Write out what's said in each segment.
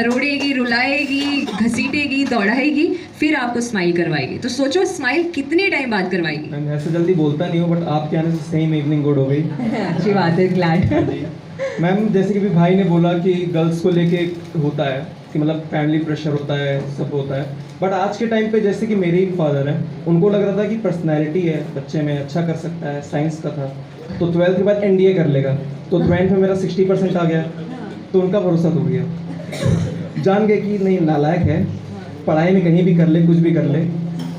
मरोड़ेगी, रुलाएगी, घसीटेगी, दौड़ाएगी, फिर आपको स्माइल करवाएगी। तो सोचो स्माइल कितने टाइम बाद करवाएगी। मैं ऐसे जल्दी बोलता नहीं हूँ, बट आपके आने से सेम इवनिंग गुड हो गई। अच्छी बात है, ग्लैड। मैम जैसे कि भी भाई ने बोला कि गर्ल्स को लेके होता है कि मतलब फैमिली प्रेशर होता है, सब होता है, बट आज के टाइम पे जैसे कि मेरे ही फादर हैं, उनको लग रहा था कि पर्सनैलिटी है बच्चे में, अच्छा कर सकता है, साइंस का था, तो 12th के बाद NDA कर लेगा। तो 12th में मेरा 60% आ गया, तो उनका भरोसा टूट गया। जान गए कि नहीं नालायक है, पढ़ाई में कहीं भी कर ले, कुछ भी कर ले।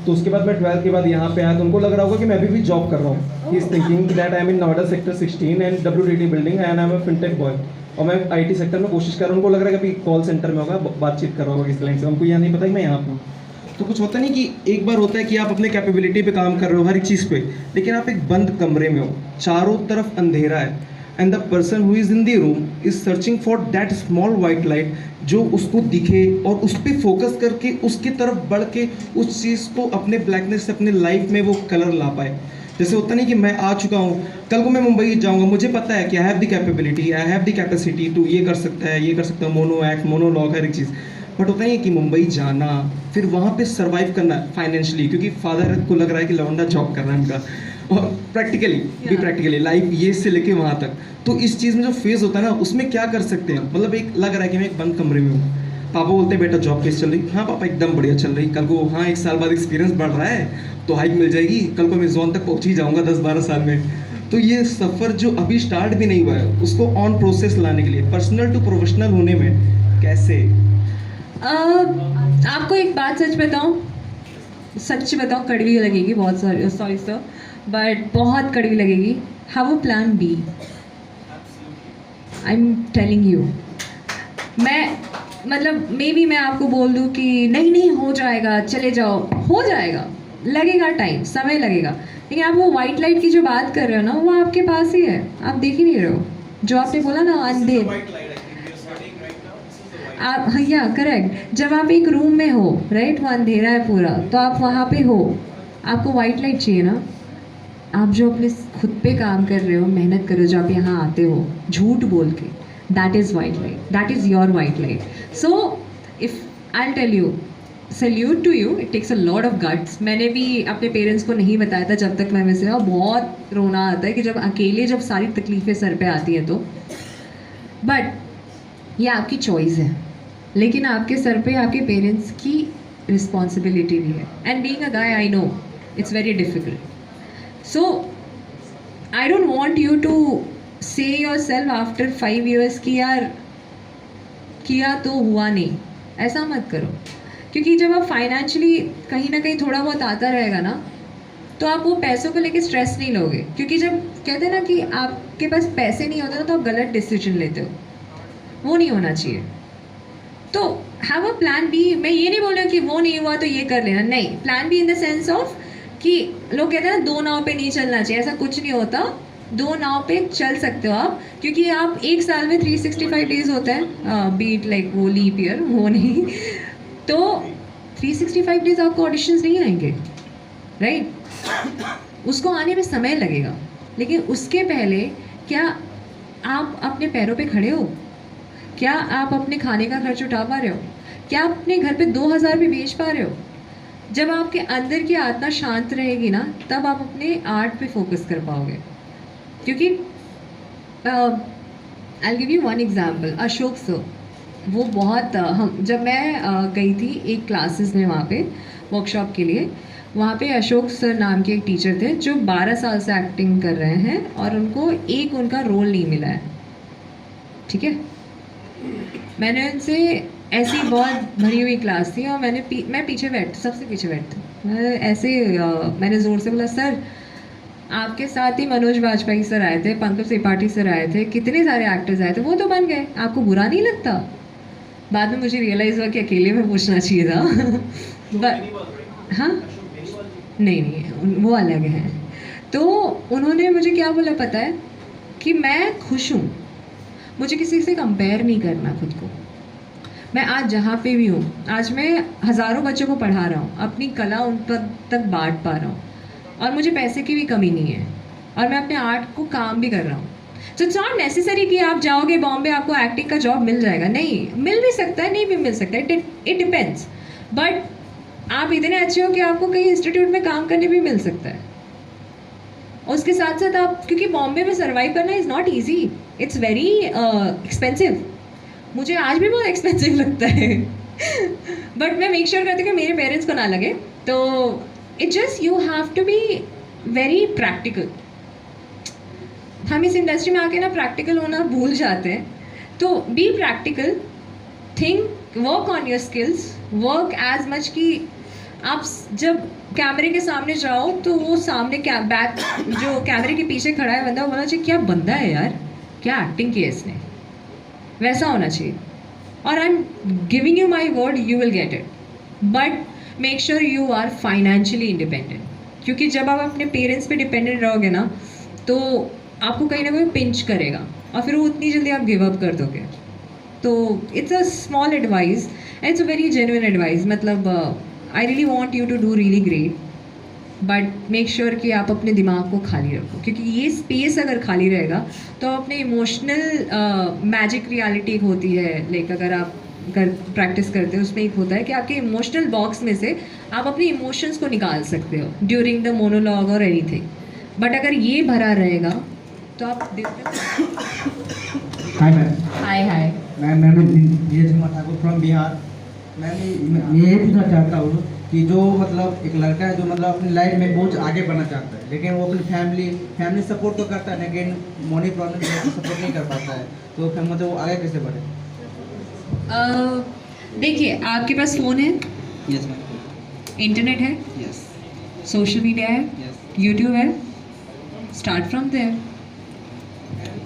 तो उसके बाद मैं 12th के बाद यहाँ पे आया, तो उनको लग रहा होगा कि मैं अभी भी जॉब कर रहा हूँ। He is thinking that I am in Noida sector 16 and WTT building and I am a fintech boy, और मैं IT सेक्टर में कोशिश कर रहा हूँ। उनको लग रहा है कि अभी कॉल सेंटर में होगा, बातचीत कर रहा होगा किस लाइन से, हमको यह नहीं पता कि मैं यहाँ पर हूँ। तो कुछ होता नहीं कि एक बार होता है कि आप अपने कैपेबिलिटी पे काम कर रहे हो हर एक चीज़ पे, लेकिन आप एक बंद कमरे में हो, चारों तरफ अंधेरा है, and the person who is in the room is searching for that small white light जो उसको दिखे और उस पर फोकस करके उसकी तरफ बढ़ के उस चीज़ को अपने ब्लैकनेस से अपने लाइफ में वो कलर ला पाए। जैसे होता नहीं कि मैं आ चुका हूँ, कल को मैं मुंबई जाऊँगा, मुझे पता है कि I have the capability, I have the capacity to ये कर सकता है, ये कर सकता है, मोनो एक्ट, मोनोलॉग, हर एक चीज़। बट होता नहीं है कि मुंबई जाना, फिर वहाँ पे सरवाइव करना फाइनेंशियली, क्योंकि फादर को लग रहा है कि लौंडा जॉब कर रहा है उनका, और प्रैक्टिकली लाइफ ये से लेके वहाँ तक। तो इस चीज़ में जो फेज होता है ना, उसमें क्या कर सकते हैं, मतलब एक लग रहा है कि मैं एक बंद कमरे में हूँ। पापा बोलते हैं बेटा जॉब कैसे चल रही? हाँ पापा एकदम बढ़िया चल रही। कल को हाँ 1 साल बाद एक्सपीरियंस बढ़ रहा है तो हाइक मिल जाएगी, कल को मैं जोन तक पहुँच ही जाऊँगा 10-12 साल में। तो ये सफ़र जो अभी स्टार्ट भी नहीं हुआ है, उसको ऑन प्रोसेस लाने के लिए पर्सनल टू प्रोफेशनल होने में कैसे? आपको एक बात सच बताऊं, कड़वी लगेगी बहुत, सॉरी सर, बट बहुत कड़वी लगेगी। Have a plan B, I am telling you. Maybe मैं आपको बोल दूं कि नहीं हो जाएगा, चले जाओ, हो जाएगा, लगेगा टाइम, समय लगेगा, लेकिन आप वो वाइट लाइट की जो बात कर रहे हो ना, वो आपके पास ही है, आप देख ही नहीं रहे हो। जो आपने बोला ना अंधेर, आप, या करेक्ट, जब आप एक रूम में हो, राइट, वो अंधेरा है पूरा, तो आप वहाँ पे हो, आपको वाइट लाइट चाहिए ना। आप जो अपने खुद पे काम कर रहे हो, मेहनत कर रहे हो, जो आप यहाँ आते हो झूठ बोल के, that is white light, that is your white light. So if I tell you, salute to you, it takes a lot of guts. मैंने भी अपने पेरेंट्स को नहीं बताया था जब तक मैं वैसे, और बहुत रोना आता है कि जब अकेले जब सारी तकलीफ़ें सर पे आती हैं तो। बट ये आपकी चॉइस है, लेकिन आपके सर पे आपके पेरेंट्स की रिस्पॉन्सिबिलिटी भी है। And being a guy, I know it's very difficult. So I don't want you to say yourself after 5 years कि यार किया तो हुआ नहीं, ऐसा मत करो। क्योंकि जब आप फाइनेंशियली कहीं ना कहीं थोड़ा बहुत आता रहेगा ना, तो आप वो पैसों को लेके स्ट्रेस नहीं लोगे। क्योंकि जब कहते हैं ना कि आपके पास पैसे नहीं होते ना, तो आप गलत डिसीजन लेते हो, वो नहीं होना चाहिए। तो हैव अ प्लान बी। मैं ये नहीं बोल रही हूँ कि वो नहीं हुआ तो ये कर लेना, नहीं। Plan be in the sense of कि लोग कहते हैं ना 2 नाव पे नहीं चलना चाहिए, ऐसा कुछ नहीं होता। 2 नाव पे चल सकते हो आप, क्योंकि आप एक साल में 365 डेज होता है, बीट लाइक वो लीप ईयर, वो नहीं। तो 365 डेज आपको ऑडिशंस नहीं आएंगे, राइट? उसको आने में समय लगेगा, लेकिन उसके पहले क्या आप अपने पैरों पे खड़े हो? क्या आप अपने खाने का खर्च उठा पा रहे हो? क्या आप अपने घर पे 2000 भी बेच पा रहे हो? जब आपके अंदर की आत्मा शांत रहेगी ना, तब आप अपने आर्ट पे फोकस कर पाओगे। क्योंकि I give you one example, Ashok sir, वो बहुत हम जब मैं गई थी एक क्लासेस में वहाँ पे वर्कशॉप के लिए, वहाँ पे अशोक सर नाम के एक टीचर थे जो 12 साल से एक्टिंग कर रहे हैं और उनको एक उनका रोल नहीं मिला है, ठीक है। मैंने उनसे ऐसी बहुत भरी हुई क्लास थी और मैं पीछे सबसे पीछे बैठती। मैंने ज़ोर से बोला, सर आपके साथ ही मनोज बाजपेयी सर आए थे, पंकज त्रिपाठी सर आए थे, कितने सारे एक्टर्स आए थे, वो तो बन गए, आपको बुरा नहीं लगता? बाद में मुझे रियलाइज़ हुआ कि अकेले में पूछना चाहिए था। हाँ नहीं, वो अलग हैं। तो उन्होंने मुझे क्या बोला पता है? कि मैं खुश हूँ, मुझे किसी से कंपेयर नहीं करना खुद को। मैं आज जहाँ पे भी हूँ, आज मैं हज़ारों बच्चों को पढ़ा रहा हूँ, अपनी कला उन तक बांट पा रहा हूँ, और मुझे पैसे की भी कमी नहीं है, और मैं अपने आर्ट को काम भी कर रहा हूँ। सो इट्स नॉट नेसेसरी कि आप जाओगे बॉम्बे आपको एक्टिंग का जॉब मिल जाएगा, नहीं, मिल भी सकता है, नहीं भी मिल सकता है, इट डिपेंड्स। बट आप इतने अच्छे हो कि आपको कहीं इंस्टीट्यूट में काम करने भी मिल सकता है। उसके साथ साथ आप, क्योंकि बॉम्बे में सर्वाइव करना is not easy, it's very expensive. मुझे आज भी बहुत एक्सपेंसिव लगता है बट मैं मेक श्योर करती हूँ कि मेरे पेरेंट्स को ना लगे। तो it just you have to be very practical. हम इस इंडस्ट्री में आके ना प्रैक्टिकल होना भूल जाते हैं। तो be practical, think, work on your skills, work as much कि आप जब कैमरे के सामने जाओ तो वो सामने बैक जो कैमरे के पीछे खड़ा है बंदा, वो बोलना चाहिए क्या बंदा है यार, क्या एक्टिंग की है इसने, वैसा होना चाहिए। और I am giving you my word, you will get it, but make sure you are financially independent. क्योंकि जब आप अपने पेरेंट्स पे डिपेंडेंट रहोगे ना तो आपको कहीं ना कहीं पिंच करेगा और फिर वो उतनी जल्दी आप गिव अप कर दोगे। तो it's a small advice, it's a very genuine advice. मतलब I really want you to do really great, but make sure कि आप अपने दिमाग को खाली रखो, क्योंकि ये स्पेस अगर खाली रहेगा तो अपने इमोशनल मैजिक रियलिटी होती है, लाइक अगर आप प्रैक्टिस करते हो उसमें एक होता है कि आपके इमोशनल बॉक्स में से आप अपने इमोशंस को निकाल सकते हो ड्यूरिंग द मोनोलॉग और एनीथिंग। बट अगर ये भरा रहेगा तो आप हाय मैम। हाय हाय मैम ये ठाकुर फ्रॉम बिहार। मैं ये पूछना चाहता हूँ कि जो मतलब एक लड़का है जो मतलब अपनी लाइफ में बहुत आगे बढ़ना चाहता है, लेकिन वो अपनी फैमिली सपोर्ट तो करता है, लेकिन मनी प्रॉब्लम सपोर्ट नहीं कर पाता है, तो फिर मतलब वो आगे कैसे बढ़े? देखिए, आपके पास फ़ोन है, यस मैम। इंटरनेट है, यस सोशल मीडिया है, यस। यूट्यूब है, स्टार्ट फ्रॉम देयर।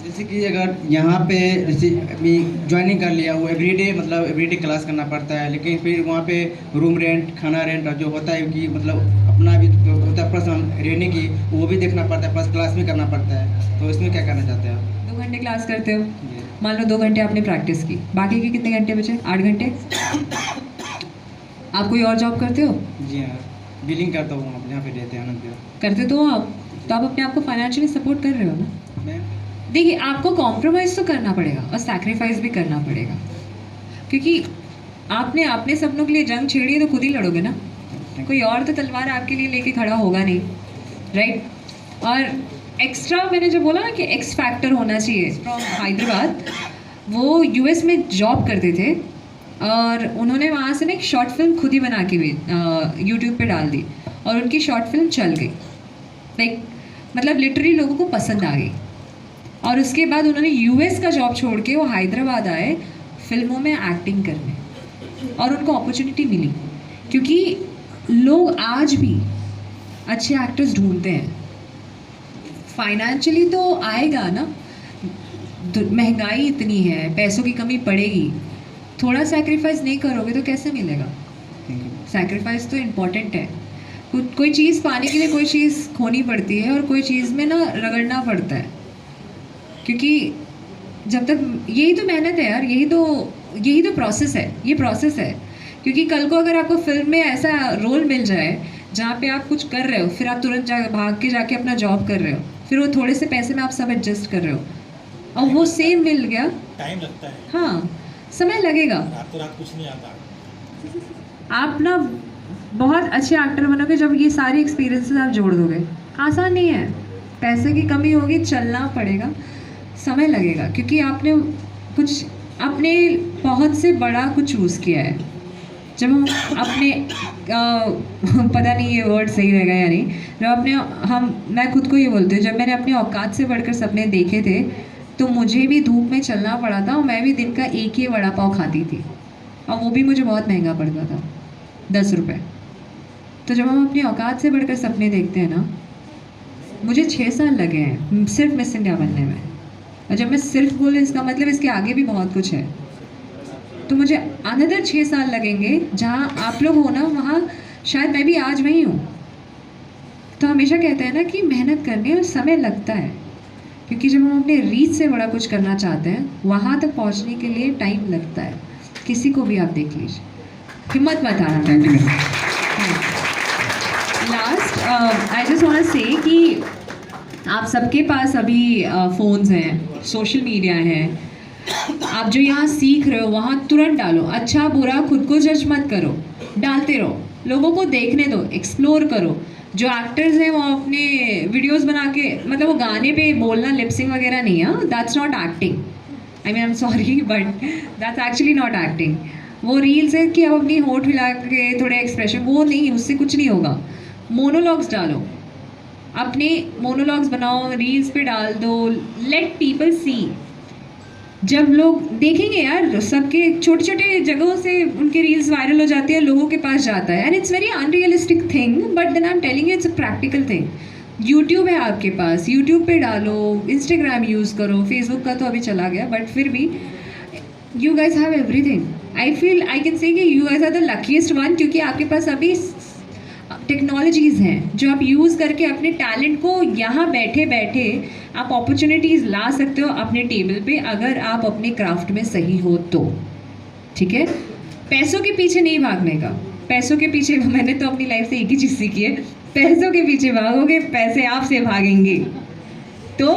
जैसे कि अगर यहाँ पे अभी ज्वाइनिंग कर लिया, वो एवरीडे क्लास करना पड़ता है, लेकिन फिर वहाँ पे रूम रेंट, खाना रेंट जो होता है कि मतलब अपना भी होता है पर्सनल रहने की, वो भी देखना पड़ता है, प्लस क्लास भी करना पड़ता है। तो इसमें क्या करना चाहते हैं आप? 2 घंटे क्लास करते हो, मान लो 2 घंटे आपने प्रैक्टिस की, बाकी के कितने घंटे बचे? 8 घंटे। आप कोई और जॉब करते हो? जी हाँ, बिलिंग करता हूँ, आप यहाँ पे रहते हैं आनंद विहार। करते तो आप, तो आप अपने आप को फाइनेंशियली सपोर्ट कर रहे हो ना। मैम देखिए, आपको कॉम्प्रोमाइज़ तो करना पड़ेगा और सैक्रिफाइस भी करना पड़ेगा, क्योंकि आपने अपने सपनों के लिए जंग छेड़ी है तो खुद ही लड़ोगे ना, कोई और तो तलवार आपके लिए लेके खड़ा होगा नहीं, राइट। और एक्स्ट्रा मैंने जो बोला ना कि एक्स फैक्टर होना चाहिए। फ्रॉम हैदराबाद, वो यूएस में जॉब करते थे और उन्होंने वहाँ से ना एक शॉर्ट फिल्म खुद ही बना के भी यूट्यूब पे डाल दी और उनकी शॉर्ट फिल्म चल गई, लाइक मतलब लिटरली लोगों को पसंद आ गई। और उसके बाद उन्होंने यूएस का जॉब छोड़ के वो हैदराबाद आए फिल्मों में एक्टिंग करने और उनको अपॉर्चुनिटी मिली, क्योंकि लोग आज भी अच्छे एक्टर्स ढूंढते हैं। फाइनेंशियली तो आएगा ना, महंगाई इतनी है, पैसों की कमी पड़ेगी, थोड़ा सैक्रिफाइस नहीं करोगे तो कैसे मिलेगा? सैक्रिफाइस तो इम्पॉर्टेंट है। कोई चीज़ पाने के लिए कोई चीज़ खोनी पड़ती है और कोई चीज़ में ना रगड़ना पड़ता है, क्योंकि जब तक यही तो मेहनत है यार, यही तो प्रोसेस है, ये प्रोसेस है। क्योंकि कल को अगर आपको फिल्म में ऐसा रोल मिल जाए जहाँ पे आप कुछ कर रहे हो, फिर आप तुरंत भाग के जाके अपना जॉब कर रहे हो, फिर वो थोड़े से पैसे में आप सब एडजस्ट कर रहे हो और वो सेम मिल गया, टाइम लगता है, हाँ समय लगेगा। रातों रात कुछ नहीं आता। आप ना बहुत अच्छे एक्टर बनोगे जब ये सारी एक्सपीरियंसेस आप जोड़ दोगे। आसान नहीं है, पैसे की कमी होगी, चलना पड़ेगा, समय लगेगा, क्योंकि आपने कुछ अपने बहुत से बड़ा कुछ चूज़ किया है। जब हम अपने पता नहीं ये वर्ड सही रहेगा या नहीं, जब मैं खुद को ये बोलती हूँ, जब मैंने अपनी औकात से बढ़कर सपने देखे थे तो मुझे भी धूप में चलना पड़ा था और मैं भी दिन का एक ही वड़ा पाव खाती थी और वो भी मुझे बहुत महंगा पड़ता था, 10 रुपये। तो जब हम अपनी औकात से बढ़कर सपने देखते हैं ना, मुझे 6 साल लगे हैं सिर्फ मिस इंडिया बनने में, और जब मैं सिर्फ बोले इसका मतलब इसके आगे भी बहुत कुछ है। तो मुझे अनदर 6 साल लगेंगे, जहाँ आप लोग हो ना वहाँ शायद मैं भी आज वहीं हूँ। तो हमेशा कहते हैं ना कि मेहनत करने और समय लगता है, क्योंकि जब हम अपने रीच से बड़ा कुछ करना चाहते हैं वहाँ तक पहुँचने के लिए टाइम लगता है। किसी को भी आप देख लीजिए, हिम्मत मत हारना। Last I just want to say कि आप सबके पास अभी फ़ोन्स हैं, सोशल मीडिया है, आप जो यहाँ सीख रहे हो वहाँ तुरंत डालो। अच्छा बुरा खुद को जज मत करो, डालते रहो, लोगों को देखने दो, एक्सप्लोर करो। जो एक्टर्स हैं वो अपने वीडियोस बना के, मतलब वो गाने पे बोलना लिपसिंग वगैरह नहीं है, that's not acting. I mean I am sorry but that's actually not acting. वो रील्स है कि अब अपनी होठ हिला के थोड़े एक्सप्रेशन, वो नहीं, उससे कुछ नहीं होगा। मोनोलॉग्स डालो, अपने मोनोलॉग्स बनाओ, रील्स पे डाल दो, लेट पीपल सी। जब लोग देखेंगे यार, सबके छोटे छोटे जगहों से उनके रील्स वायरल हो जाती है, लोगों के पास जाता है, and it's very unrealistic thing, but then I am telling it's a practical thing. YouTube है आपके पास, यूट्यूब पे डालो, इंस्टाग्राम यूज़ करो, फेसबुक का तो अभी चला गया, बट फिर भी you guys have everything. I feel I can say कि you guys are the luckiest one, क्योंकि आपके पास अभी टेक्नोलॉजीज़ हैं जो आप यूज़ करके अपने टैलेंट को यहाँ बैठे बैठे आप अपॉर्चुनिटीज़ ला सकते हो अपने टेबल पे, अगर आप अपने क्राफ्ट में सही हो तो। ठीक है, पैसों के पीछे नहीं भागने का। पैसों के पीछे, मैंने तो अपनी लाइफ से एक ही चीज़ सीखी है, पैसों के पीछे भागोगे पैसे आपसे भागेंगे। तो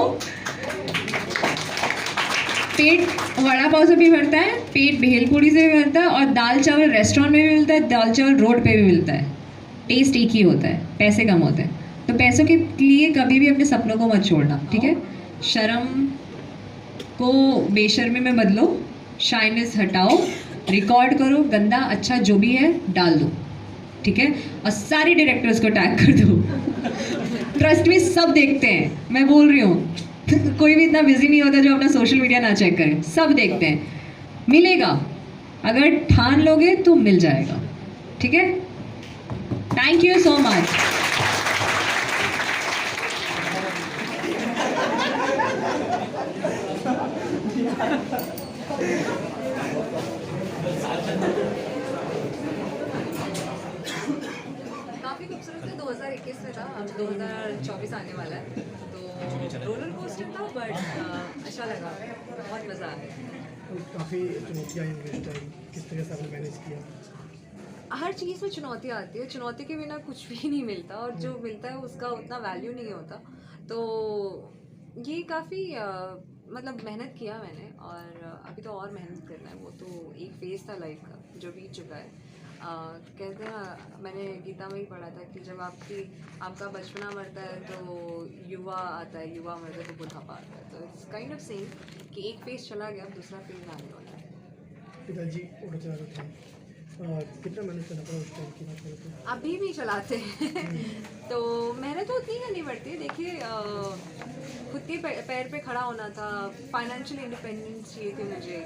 पेट वड़ा पाव से भी भरता है, पेट भेलपूरी से भी भरता है, और दाल चावल रेस्टोरेंट में भी मिलता है, दाल चावल रोड पे भी मिलता है, टेस्ट एक ही होता है, पैसे कम होते हैं। तो पैसों के लिए कभी भी अपने सपनों को मत छोड़ना, ठीक है। शर्म को बेशर्मी में बदलो, शाइनेस हटाओ, रिकॉर्ड करो, गंदा अच्छा जो भी है डाल दो, ठीक है। और सारे डायरेक्टर्स को टैग कर दो। ट्रस्ट में सब देखते हैं, मैं बोल रही हूँ। कोई भी इतना बिजी नहीं होता जो अपना सोशल मीडिया ना चेक करे, सब देखते हैं। मिलेगा, अगर ठान लोगे तो मिल जाएगा, ठीक है। Thank you so much. काफ़ी खूबसूरत था। 2021 में था, अब 2024 आने वाला है, तो रोलर कोस्टर था, बट अच्छा लगा, बहुत मज़ा आया। काफ़ी चुनौतियाँ आई होंगी इस टाइम, किस तरह से आपने मैनेज किया? हर चीज़ में चुनौती आती है, चुनौती के बिना कुछ भी नहीं मिलता, और जो मिलता है उसका उतना वैल्यू नहीं होता। तो ये काफ़ी मतलब मेहनत किया मैंने, और अभी तो और मेहनत करना है। वो तो एक फेज़ था लाइफ का जो बीत चुका है। कहते हैं ना, मैंने गीता में ही पढ़ा था कि जब आपका बचपना मरता है तो युवा आता है, युवा मरता है तो बुढ़ापा आता है। तो इट्स काइंड ऑफ सेम कि एक फेज़ चला गया, दूसरा फेज़ आने वाला है। पिताजी ऑटो चला रहे थे, कितना मैनेज करना पड़ा उस टाइम की बात करें तो? अभी भी चलाते हैं। तो मेहनत तो उतनी करनी पड़ती है। देखिए, खुद के पैर पे खड़ा होना था, फाइनेंशियल इंडिपेंडेंस चाहिए थी मुझे,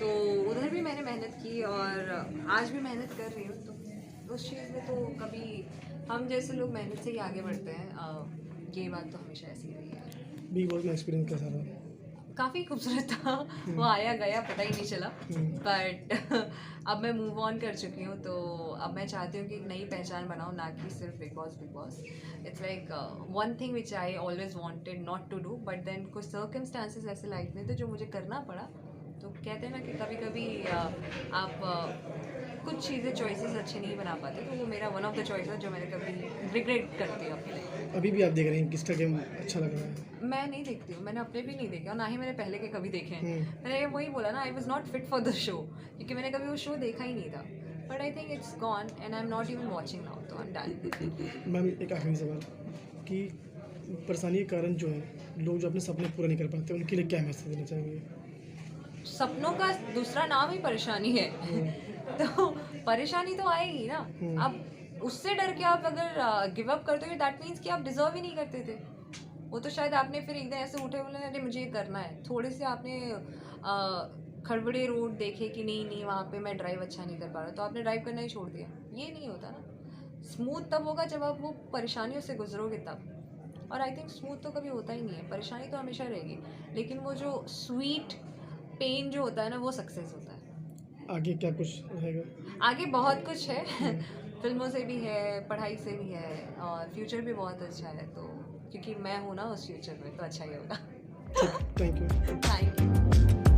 तो उधर भी मैंने मेहनत की, और आज भी मेहनत कर रही हूँ। तो उस चीज़ में तो कभी हम जैसे लोग मेहनत से ही आगे बढ़ते हैं। ये बात तो हमेशा ऐसी रही है। बिग बॉस में एक्सपीरियंस कैसा रहा? काफ़ी खूबसूरत था, वो आया गया पता ही नहीं चला, बट अब मैं मूव ऑन कर चुकी हूँ। तो अब मैं चाहती हूँ कि एक नई पहचान बनाऊँ, ना कि सिर्फ Bigg Boss. It's like one thing which I always wanted not to do, but then कुछ सर्कमस्टांसेस ऐसे लाइफ में थे जो मुझे करना पड़ा। तो कहते हैं ना कि कभी कभी आप कुछ चीज़ें चॉइसेस अच्छे नहीं बना पाते, तो वो मेरा वन ऑफ द चॉइस है जो मैंने कभी रिग्रेट करती हूँ अपने लाइफ। अभी भी आप देख रहे हैं किसका गेम अच्छा लग रहा है? मैं नहीं देखती हूँ, मैंने अपने भी नहीं देखे, और ना ही मैंने पहले के कभी देखे हैं। मैंने वही बोला ना, I was not fit for the show, क्योंकि मैंने कभी वो शो देखा ही नहीं था। But I think it's gone and I am not even watching now, तो आई एम डन। मैम, एक आखिरी सवाल कि परेशानी के कारण जो है लोग जो अपने सपने पूरा नहीं कर पाते, उनके लिए क्या मैसेज देना चाहेंगे? सपनों का दूसरा नाम ही परेशानी है। तो परेशानी तो आएगी ना। अब उससे डर के आप अगर गिव अप करते हो, दैट मीन्स कि आप डिजर्व ही नहीं करते थे। वो तो शायद आपने फिर एकदम ऐसे उठे बोले अरे मुझे ये करना है, थोड़े से आपने खड़बड़े रोड देखे कि नहीं वहाँ पे मैं ड्राइव अच्छा नहीं कर पा रहा, तो आपने ड्राइव करना ही छोड़ दिया। ये नहीं होता ना। स्मूथ तब होगा जब आप वो परेशानियों से गुजरोगे तब, और आई थिंक स्मूथ तो कभी होता ही नहीं है। परेशानी तो हमेशा रहेगी, लेकिन वो जो स्वीट पेन जो होता है ना, वो सक्सेस होता है। आगे क्या कुछ रहेगा? आगे बहुत कुछ है। फिल्मों से भी है, पढ़ाई से भी है, और फ्यूचर भी बहुत अच्छा है। तो क्योंकि मैं हूँ ना उस फ्यूचर में, तो अच्छा ही होगा। Thank you. Thank you.